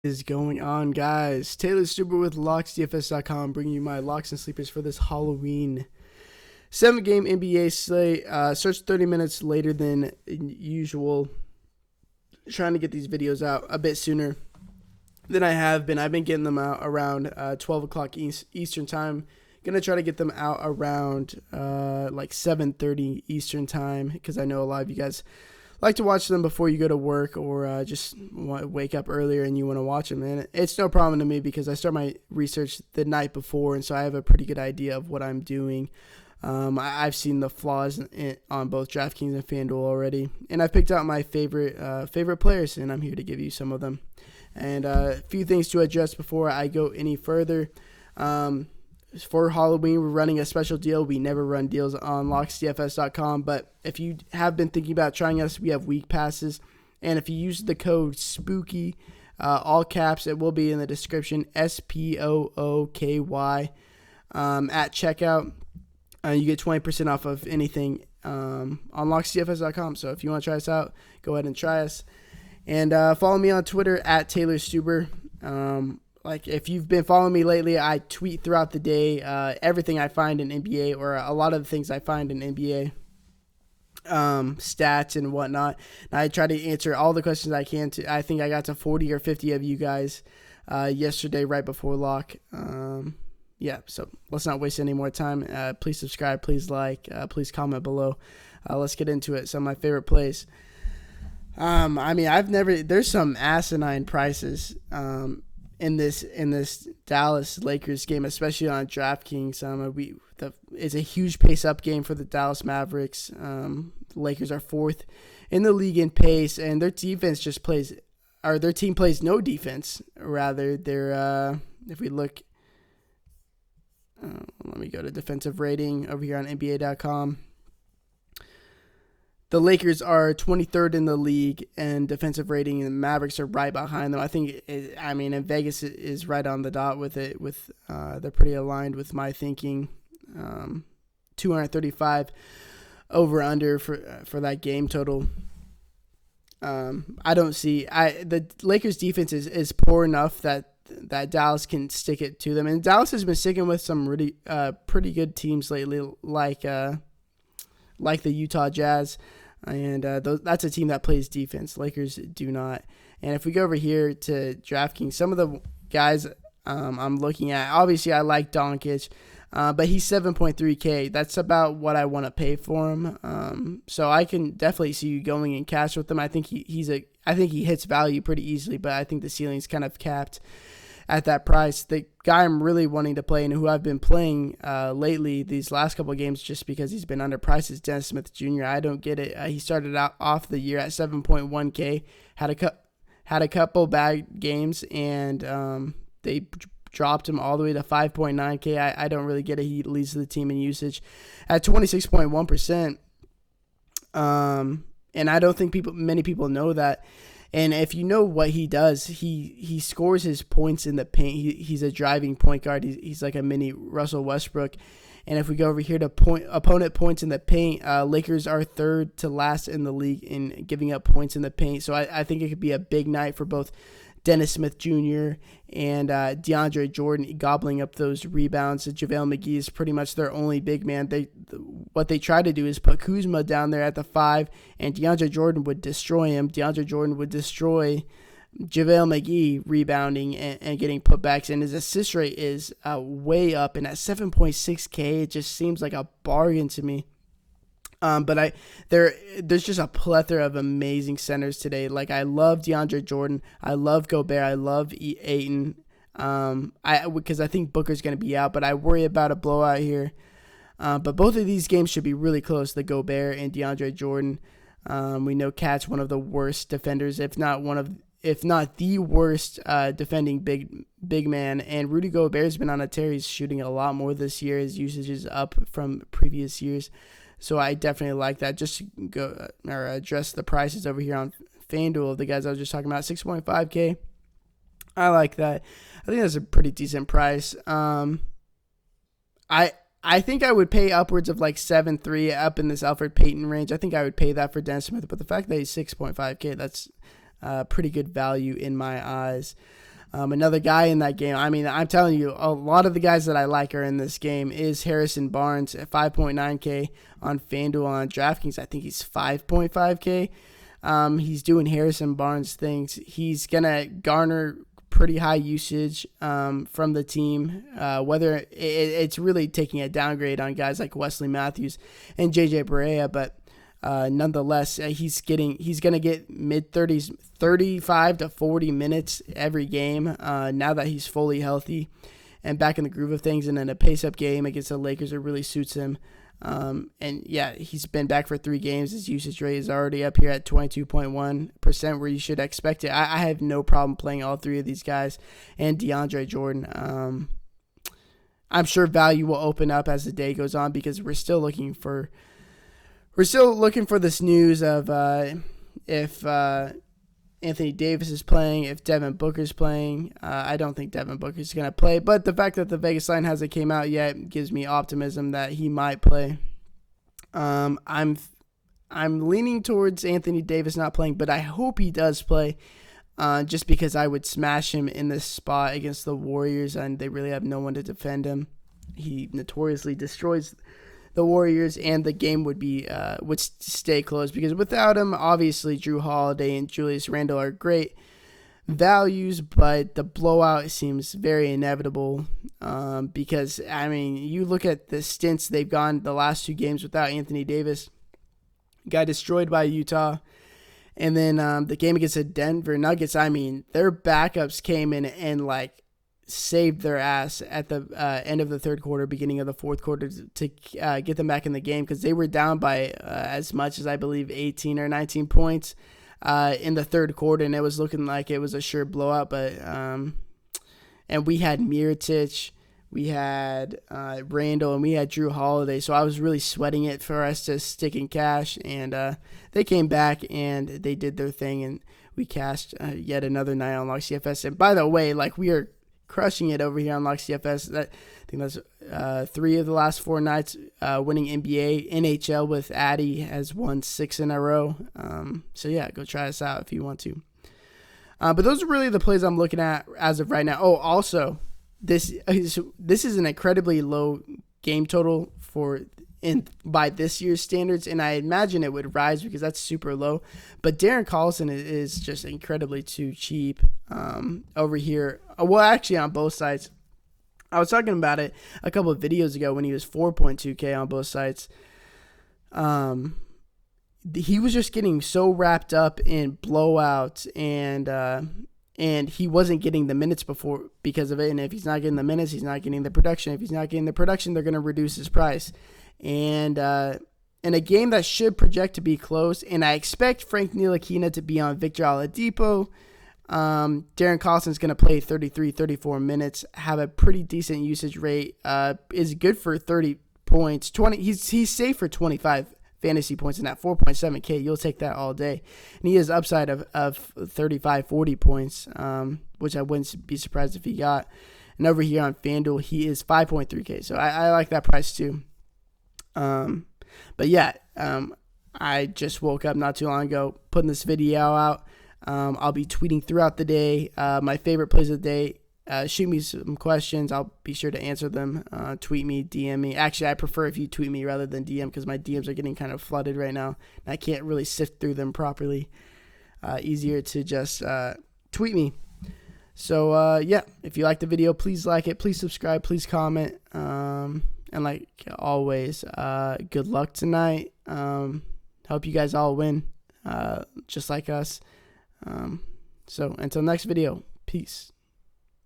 Is going on, guys? Taylor Stuber with Locks DFS.com, bringing you my locks and sleepers for this Halloween 7-game NBA slate. Starts 30 minutes later than usual. Trying to get these videos out a bit sooner than I have been. I've been getting them out around 12 o'clock Eastern time. Gonna try to get them out around like 7:30 Eastern time, because I know a lot of you guys like to watch them before you go to work, or just want to wake up earlier and you want to watch them. And it's no problem to me because I start my research the night before, and so I have a pretty good idea of what I'm doing. I've seen the flaws on both DraftKings and FanDuel already, and I've picked out my favorite players, and I'm here to give you some of them. And a few things to address before I go any further. For Halloween, we're running a special deal. We never run deals on locksdfs.com, but if you have been thinking about trying us, we have week passes. And if you use the code SPOOKY, all caps, it will be in the description, SPOOKY, at checkout. You get 20% off of anything on locksdfs.com. So if you want to try us out, go ahead and try us. And follow me on Twitter at Taylor Stuber. Like, if you've been following me lately, I tweet throughout the day everything I find in NBA, or a lot of the things I find in NBA, stats and whatnot. And I try to answer all the questions I can. I think I got to 40 or 50 of you guys yesterday right before lock. Yeah, so let's not waste any more time. Please subscribe, please like, please comment below. Let's get into it. Some of my favorite plays. There's some asinine prices in this Dallas Lakers game, especially on DraftKings. It's a huge pace-up game for the Dallas Mavericks. The Lakers are fourth in the league in pace, and their team plays no defense. Rather, if we look, let me go to defensive rating over here on NBA.com. The Lakers are 23rd in the league in defensive rating, and the Mavericks are right behind them. And Vegas is right on the dot with it. They're pretty aligned with my thinking. 235 over under for that game total. The Lakers defense is poor enough that Dallas can stick it to them, and Dallas has been sticking with some really pretty good teams lately, like the Utah Jazz, and that's a team that plays defense. Lakers do not. And if we go over here to DraftKings, some of the guys I'm looking at, obviously I like Doncic, but he's 7.3K. That's about what I want to pay for him. So I can definitely see you going in cash with him. I think he hits value pretty easily, but I think the ceiling's kind of capped at that price. The guy I'm really wanting to play, and who I've been playing lately these last couple of games just because he's been underpriced, is Dennis Smith Jr. I don't get it. He started out off the year at 7.1K, had a couple bad games, and they dropped him all the way to 5.9K. I don't really get it. He leads the team in usage at 26.1%. And I don't think many people know that. And if you know what he does, he scores his points in the paint. He's a driving point guard. He's like a mini Russell Westbrook. And if we go over here to opponent points in the paint, Lakers are third to last in the league in giving up points in the paint. So I think it could be a big night for both Dennis Smith Jr. and DeAndre Jordan, gobbling up those rebounds. JaVale McGee is pretty much their only big man. What they try to do is put Kuzma down there at the 5, and DeAndre Jordan would destroy him. DeAndre Jordan would destroy JaVale McGee rebounding and getting putbacks, and his assist rate is way up, and at 7.6K, it just seems like a bargain to me. But there's just a plethora of amazing centers today. Like, I love DeAndre Jordan, I love Gobert, I love Ayton. Because I think Booker's going to be out, but I worry about a blowout here. But both of these games should be really close, the Gobert and DeAndre Jordan. We know Cat's one of the worst defenders, if not the worst defending big man. And Rudy Gobert's been on a tear. He's shooting a lot more this year. His usage is up from previous years. So I definitely like that. Just to go or address the prices over here on FanDuel, the guys I was just talking about, 6.5K. I like that. I think that's a pretty decent price. I think I would pay upwards of like 7.3 up in this Alfred Payton range. I think I would pay that for Dennis Smith, but the fact that he's 6.5K, that's pretty good value in my eyes. Another guy in that game, I mean, I'm telling you, a lot of the guys that I like are in this game, is Harrison Barnes at 5.9K on FanDuel. On DraftKings, I think he's 5.5K. He's doing Harrison Barnes things. He's going to garner pretty high usage from the team, whether it's really taking a downgrade on guys like Wesley Matthews and JJ Barea, but nonetheless, he's going to get mid-30s, 35 to 40 minutes every game now that he's fully healthy and back in the groove of things. And then a pace-up game against the Lakers, it really suits him. And yeah, he's been back for 3 games. His usage rate is already up here at 22.1%, where you should expect it. I have no problem playing all 3 of these guys and DeAndre Jordan. I'm sure value will open up as the day goes on, because we're still looking for this news of if Anthony Davis is playing, if Devin Booker's playing. I don't think Devin Booker's going to play, but the fact that the Vegas line hasn't came out yet gives me optimism that he might play. I'm leaning towards Anthony Davis not playing, but I hope he does play, just because I would smash him in this spot against the Warriors, and they really have no one to defend him. He notoriously destroys the Warriors, and the game would stay close, because without him, obviously Drew Holiday and Julius Randle are great values, but the blowout seems very inevitable, because, I mean, you look at the stints they've gone the last 2 games without Anthony Davis. Got destroyed by Utah, and then the game against the Denver Nuggets, I mean, their backups came in and saved their ass at the end of the third quarter, beginning of the fourth quarter, to get them back in the game, because they were down by as much as, I believe, 18 or 19 points in the third quarter, and it was looking like it was a sure blowout. But and we had Mirotic, we had Randall, and we had Drew Holiday, so I was really sweating it for us to stick in cash, and they came back and they did their thing, and we cashed yet another night on Locks DFS. And by the way, we are crushing it over here on Locks DFS. I think that's 3 of the last 4 nights winning NBA. NHL with Addy has won 6 in a row. So yeah, go try us out if you want to. But those are really the plays I'm looking at as of right now. Oh, also, this is an incredibly low game total by this year's standards, and I imagine it would rise because that's super low. But Darren Collison is just incredibly too cheap over here. Well, actually, on both sides. I was talking about it a couple of videos ago when he was 4.2K on both sides. He was just getting so wrapped up in blowouts, and he wasn't getting the minutes before because of it. And if he's not getting the minutes, he's not getting the production. If he's not getting the production, they're going to reduce his price. And in a game that should project to be close, and I expect Frank Ntilikina to be on Victor Oladipo, Darren Collison's going to play 33, 34 minutes, have a pretty decent usage rate, is good for 30 points. 20. He's safe for 25 fantasy points in that 4.7K. You'll take that all day. And he has upside of 35, 40 points, which I wouldn't be surprised if he got. And over here on FanDuel, he is 5.3K. So I like that price too. But yeah, I just woke up not too long ago, putting this video out. I'll be tweeting throughout the day, my favorite plays of the day. Shoot me some questions. I'll be sure to answer them. Tweet me, DM me. Actually, I prefer if you tweet me rather than DM, because my DMs are getting kind of flooded right now, and I can't really sift through them properly. Easier to just tweet me. So, yeah, if you like the video, please like it. Please subscribe. Please comment. And like always, good luck tonight. Hope you guys all win, just like us. So until next video, peace.